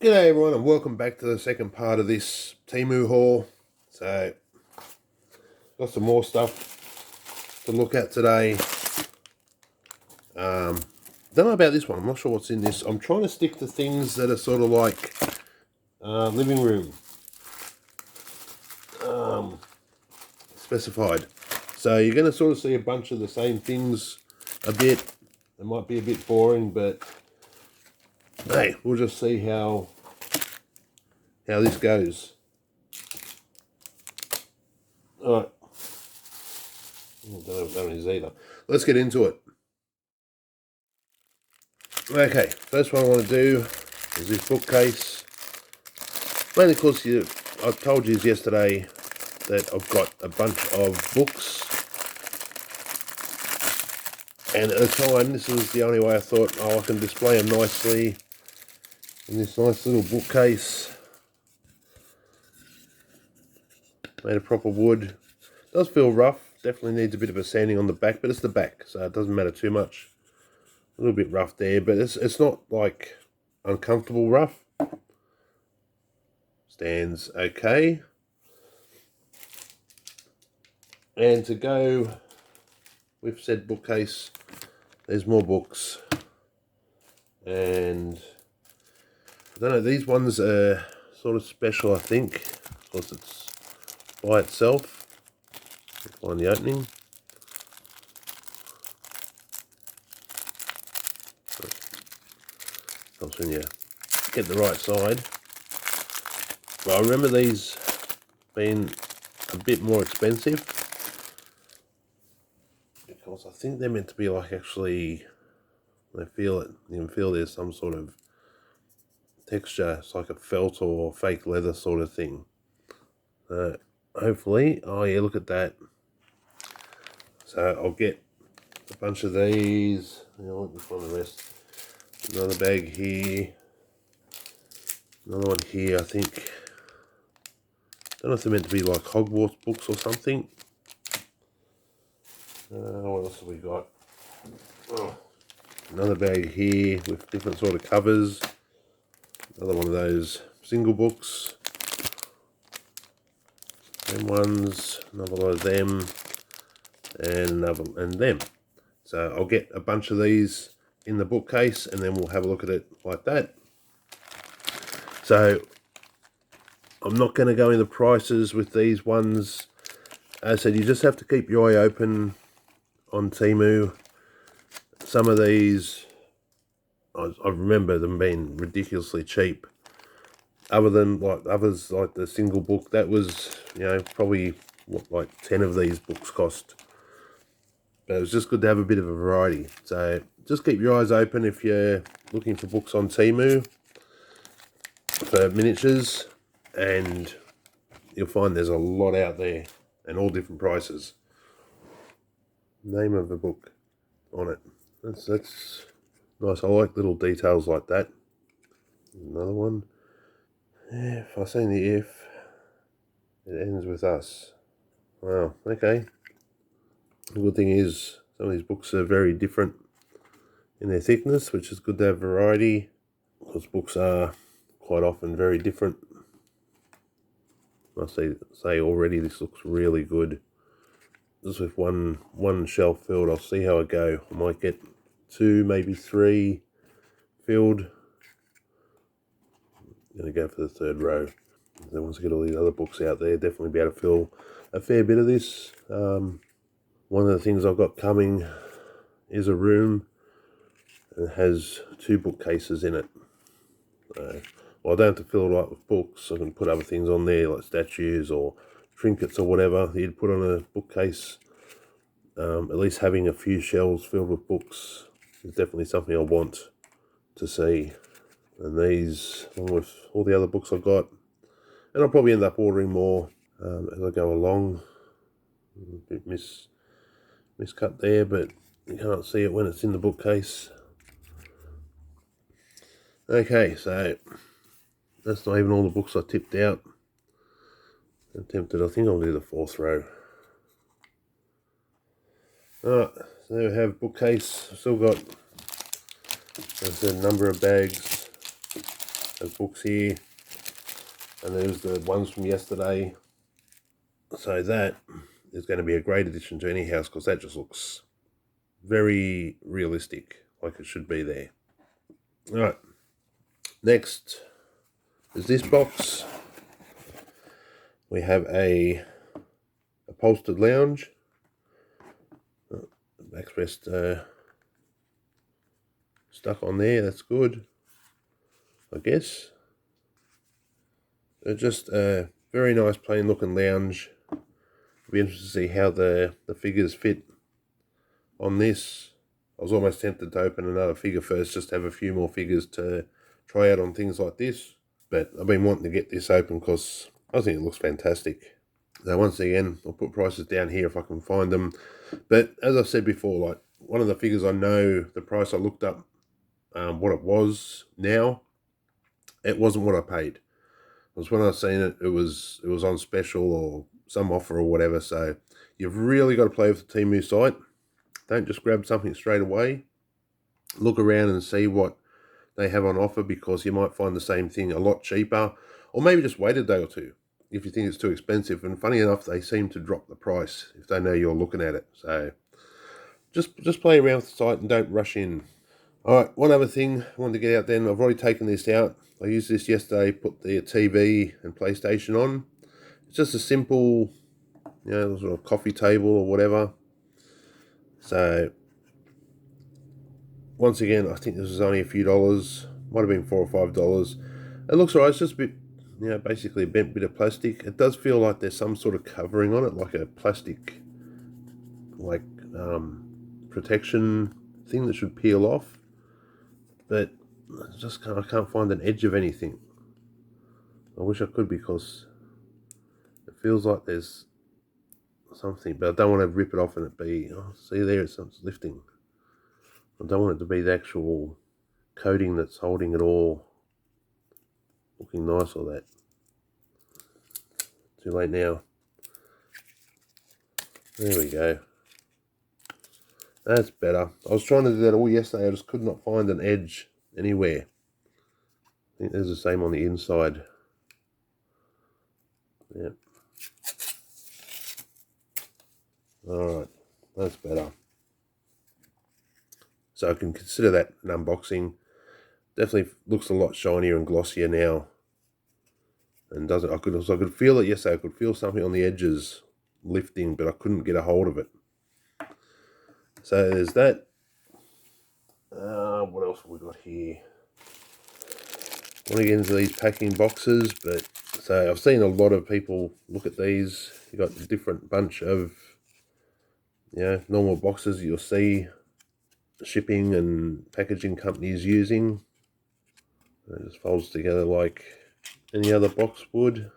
G'day everyone and welcome back to the second part of this TEMU haul. So, got some more stuff to look at today. Don't know about this one, I'm not sure what's in this. I'm trying to stick to things that are sort of like living room specified. So you're going to sort of see a bunch of the same things a bit. It might be a bit boring, but hey, we'll just see how this goes. Alright. I don't know what that one is either. Let's get into it. Okay, first one I want to do is this bookcase. Mainly because I told you yesterday that I've got a bunch of books. And at the time, this was the only way I thought, oh, I can display them nicely in this nice little bookcase. Made of proper wood. Does feel rough. Definitely needs a bit of a sanding on the back, but it's the back, so it doesn't matter too much. A little bit rough there, but it's not like uncomfortable rough. Stands okay. And to go with said bookcase, there's more books. And I don't know, these ones are sort of special, I think, because it's by itself. Find the opening. Helps when you get the right side. Well, I remember these being a bit more expensive because I think they're meant to be like actually, they feel it. You can feel there's some sort of texture. It's like a felt or fake leather sort of thing. Hopefully, oh yeah, look at that. So I'll get a bunch of these. Let me find the rest. Another bag here. Another one here, I think. Don't know if they're meant to be like Hogwarts books or something. What else have we got? Oh, another bag here with different sort of covers. Another one of those single books. Them ones, another one of them, and them. So I'll get a bunch of these in the bookcase and then we'll have a look at it like that. So I'm not going to go into prices with these ones. As I said, you just have to keep your eye open on TEMU. Some of these, I remember them being ridiculously cheap. Other than like others, like the single book, that was, probably what, like 10 of these books cost. But it was just good to have a bit of a variety. So just keep your eyes open if you're looking for books on TEMU for miniatures, and you'll find there's a lot out there and all different prices. Name of the book on it. That's nice. I like little details like that. Another one. If I say the if, it ends with us. Wow, okay. The good thing is some of these books are very different in their thickness, which is good to have variety, because books are quite often very different. I say already this looks really good. Just with one shelf filled, I'll see how I go. I might get 2, maybe 3 filled. I'm going to go for the 3rd row. Then once I get all these other books out there, definitely be able to fill a fair bit of this. One of the things I've got coming is a room and it has 2 bookcases in it. Well, I don't have to fill it up with books. I can put other things on there like statues or trinkets or whatever you'd put on a bookcase. At least having a few shelves filled with books is definitely something I want to see. And these, along with all the other books I've got, and I'll probably end up ordering more as I go along. A bit miscut there, but you can't see it when it's in the bookcase. Okay, so that's not even all the books I tipped out. I'm tempted, I think I'll do the 4th row. Alright, so there we have bookcase. I've still got, as I said, a number of bags There's books here, and there's the ones from yesterday. So that is going to be a great addition to any house because that just looks very realistic, like it should be there. All right, next is this box. We have a upholstered lounge. Backrest stuck on there, that's good, I guess. Just a very nice plain looking lounge. It'll be interesting to see how the figures fit on this. I was almost tempted to open another figure first, just to have a few more figures to try out on things like this. But I've been wanting to get this open because I think it looks fantastic. So once again, I'll put prices down here if I can find them. But as I said before, like one of the figures I know, the price I looked up what it was now, it wasn't what I paid. It was when I seen it, it was on special or some offer or whatever. So you've really got to play with the TEMU site. Don't just grab something straight away. Look around and see what they have on offer, because you might find the same thing a lot cheaper, or maybe just wait a day or two if you think it's too expensive. And funny enough, they seem to drop the price if they know you're looking at it. So just play around with the site and don't rush in. All right, one other thing I wanted to get out then. I've already taken this out. I used this yesterday, put the TV and PlayStation on. It's just a simple, sort of coffee table or whatever. So once again, I think this was only a few dollars. Might have been $4 or $5. It looks alright. It's just a bit, basically a bent bit of plastic. It does feel like there's some sort of covering on it, like a plastic, like protection thing that should peel off. But I can't find an edge of anything. I wish I could, because it feels like there's something, but I don't want to rip it off and it be, see there, it's lifting. I don't want it to be the actual coating that's holding it all looking nice or that. Too late now. There we go. That's better. I was trying to do that all yesterday. I just could not find an edge anywhere. I think there's the same on the inside. Yep. Alright, that's better. So I can consider that an unboxing. Definitely looks a lot shinier and glossier now. And doesn't, I could feel it yesterday. I could feel something on the edges lifting, but I couldn't get a hold of it. So there's that. What else have we got here? I want to get into these packing boxes, but so I've seen a lot of people look at these. You got a different bunch of normal boxes you'll see shipping and packaging companies using. It just folds together like any other box would.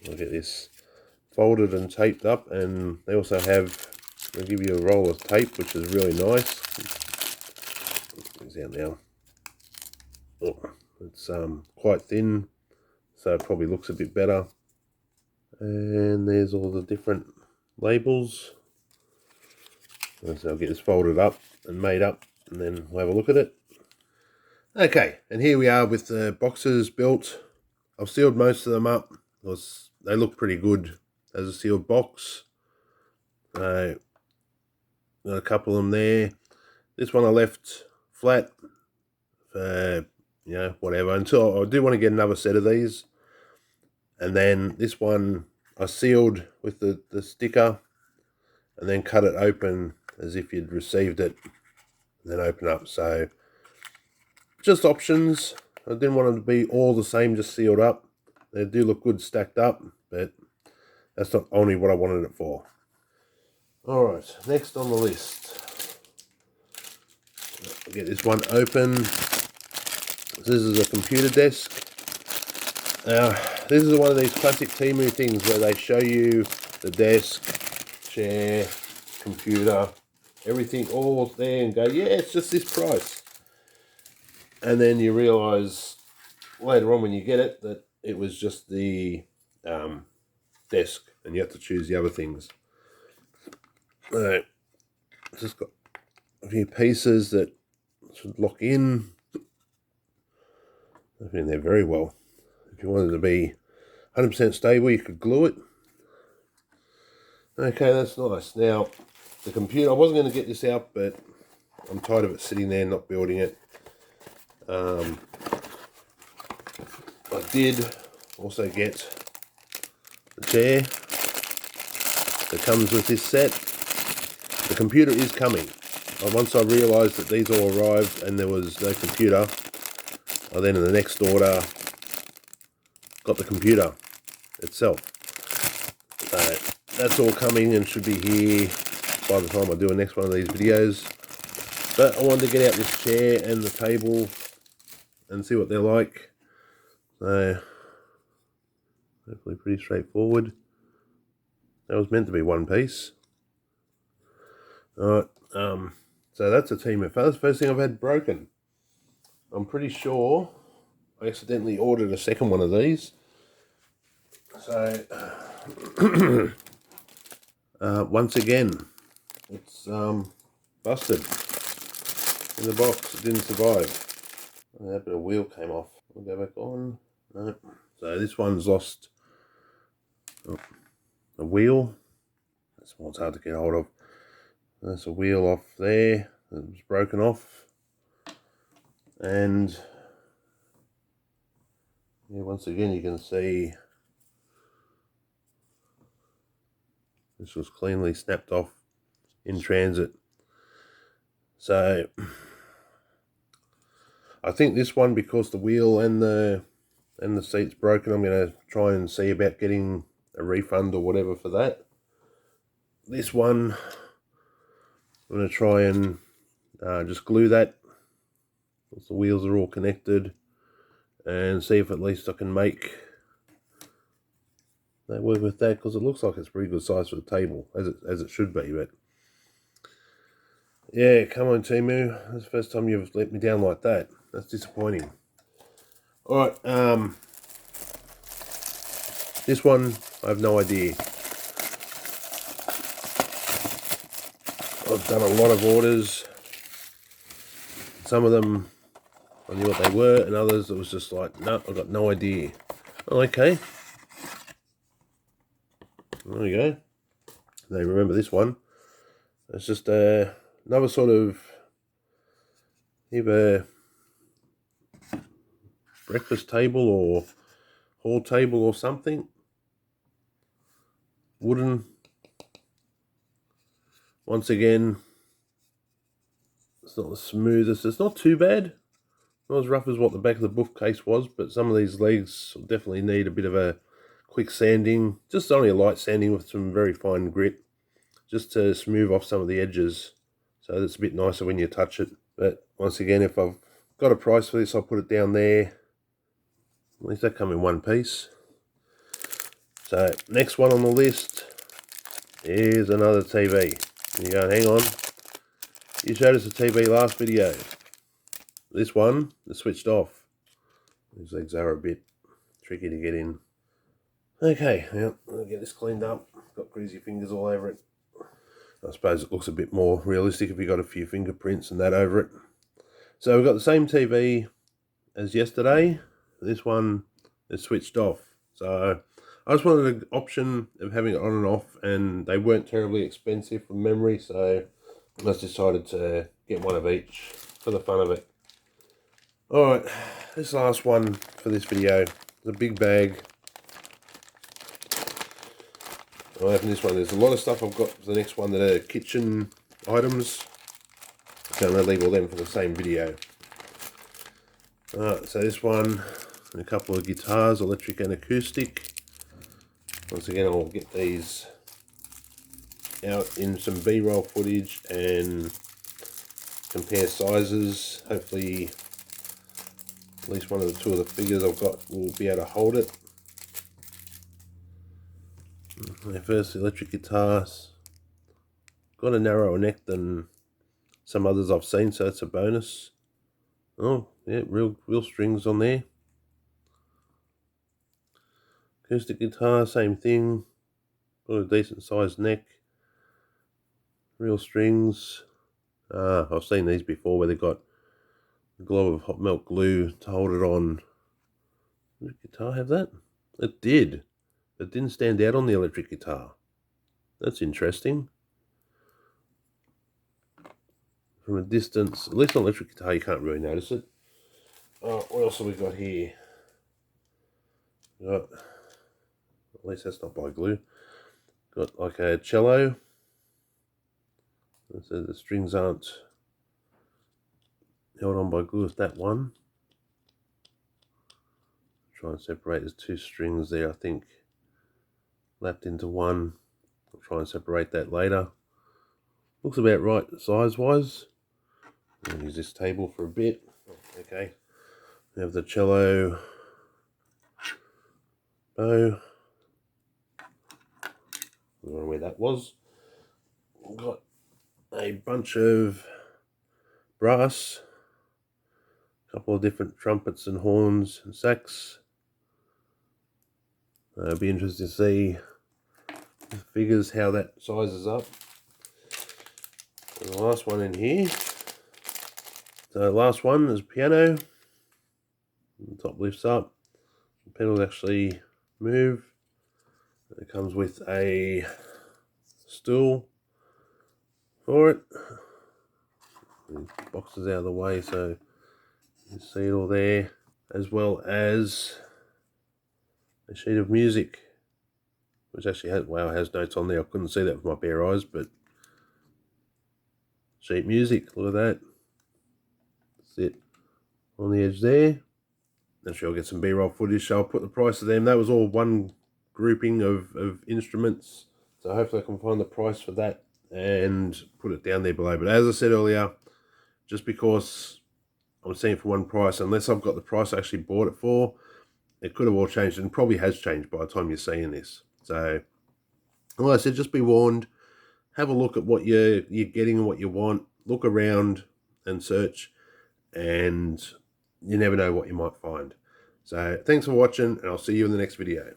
Look at this, folded and taped up, and they also they give you a roll of tape, which is really nice. It's out now. Oh, it's quite thin, so it probably looks a bit better. And there's all the different labels. So I'll get this folded up and made up, and then we'll have a look at it. Okay, and here we are with the boxes built. I've sealed most of them up because they look pretty good as a sealed box. Got a couple of them there. This one I left flat for, whatever, until I do want to get another set of these. And then this one I sealed with the sticker and then cut it open as if you'd received it and then open up. So just options. I didn't want them to be all the same, just sealed up. They do look good stacked up, but that's not only what I wanted it for. Alright, next on the list. I'll get this one open. This is a computer desk. This is one of these classic TEMU things where they show you the desk, chair, computer, everything all there and go, yeah, it's just this price. And then you realise later on when you get it that it was just the desk and you have to choose the other things. It's just got a few pieces that should lock in. They've been there very well. If you wanted to be 100% stable, you could glue it. Okay, that's nice. Now, the computer, I wasn't going to get this out, but I'm tired of it sitting there not building it. I did also get the chair that comes with this set. The computer is coming. Once I realised that these all arrived and there was no computer, I then in the next order got the computer itself. So that's all coming and should be here by the time I do the next one of these videos. But I wanted to get out this chair and the table and see what they're like. So hopefully pretty straightforward. That was meant to be one piece. Alright, so that's a TEMU. That's the first thing I've had broken. I'm pretty sure I accidentally ordered a second one of these. So once again, it's busted in the box. It didn't survive. That bit of wheel came off. We'll go back on. No. So this one's lost a wheel. That's what's hard to get hold of. That's a wheel off there. It was broken off. And yeah, once again you can see this was cleanly snapped off in transit. So I think this one, because the wheel and the seat's broken, I'm going to try and see about getting a refund or whatever for that. This one, I'm going to try and just glue that once the wheels are all connected and see if at least I can make that work with that, because it looks like it's pretty good size for the table, as it should be. But yeah, come on TEMU, that's the first time you've let me down like that. That's disappointing. Alright, this one I have no idea. I've done a lot of orders. Some of them I knew what they were, and others it was just like, no, I've got no idea. Oh, okay. There we go. Now remember this one. It's just another sort of either breakfast table or hall table or something. Wooden. Once again, it's not the smoothest. It's not too bad. Not as rough as what the back of the bookcase was, but some of these legs will definitely need a bit of a quick sanding. Just only a light sanding with some very fine grit, just to smooth off some of the edges, so it's a bit nicer when you touch it. But once again, if I've got a price for this, I'll put it down there. At least that come in one piece. So next one on the list is another TV. And you go, hang on, you showed us a TV last video. This one is switched off. These legs are a bit tricky to get in. Okay, now I'll get this cleaned up. Got greasy fingers all over it. I suppose it looks a bit more realistic if you've got a few fingerprints and that over it. So we've got the same TV as yesterday. This one is switched off. So I just wanted an option of having it on and off, and they weren't terribly expensive from memory, so I just decided to get one of each for the fun of it. Alright, this last one for this video is a big bag. I'll open this one. There's a lot of stuff I've got for the next one that are kitchen items, so I'm going to leave all them for the same video. Alright, so this one, a couple of guitars, electric and acoustic. Once again, I'll get these out in some B-roll footage and compare sizes. Hopefully at least one of the two of the figures I've got will be able to hold it. First, electric guitars. Got a narrower neck than some others I've seen, so it's a bonus. Oh, yeah, real strings on there. Acoustic guitar, same thing. Got a decent sized neck. Real strings. I've seen these before where they've got a glob of hot melt glue to hold it on. Electric guitar have that? It did. It didn't stand out on the electric guitar. That's interesting. From a distance, at least on electric guitar, you can't really notice it. What else have we got here? Got, at least that's not by glue. Got like a cello. So the strings aren't held on by glue with that one. Try and separate. There's two strings there, I think, lapped into one. I'll try and separate that later. Looks about right size-wise. I'll use this table for a bit. Okay. We have the cello bow. I don't know where that was. We've got a bunch of brass, a couple of different trumpets and horns and sax. It'll be interesting to see the figures, how that sizes up. And the last one in here. So the last one is piano. The top lifts up. The pedals actually move. It comes with a stool for it. The boxes out of the way so you can see it all there, as well as a sheet of music, which actually has, wow, has notes on there. I couldn't see that with my bare eyes, but sheet music, look at that. That's it on the edge there. I'm sure I'll get some B-roll footage, so I'll put the price of them. That was all one grouping of instruments, so hopefully I can find the price for that and put it down there below. But as I said earlier, just because I'm seeing it for one price, unless I've got the price I actually bought it for, it could have all changed, and probably has changed by the time you're seeing this. So, like I said, just be warned. Have a look at what you're getting and what you want. Look around and search, and you never know what you might find. So, thanks for watching, and I'll see you in the next video.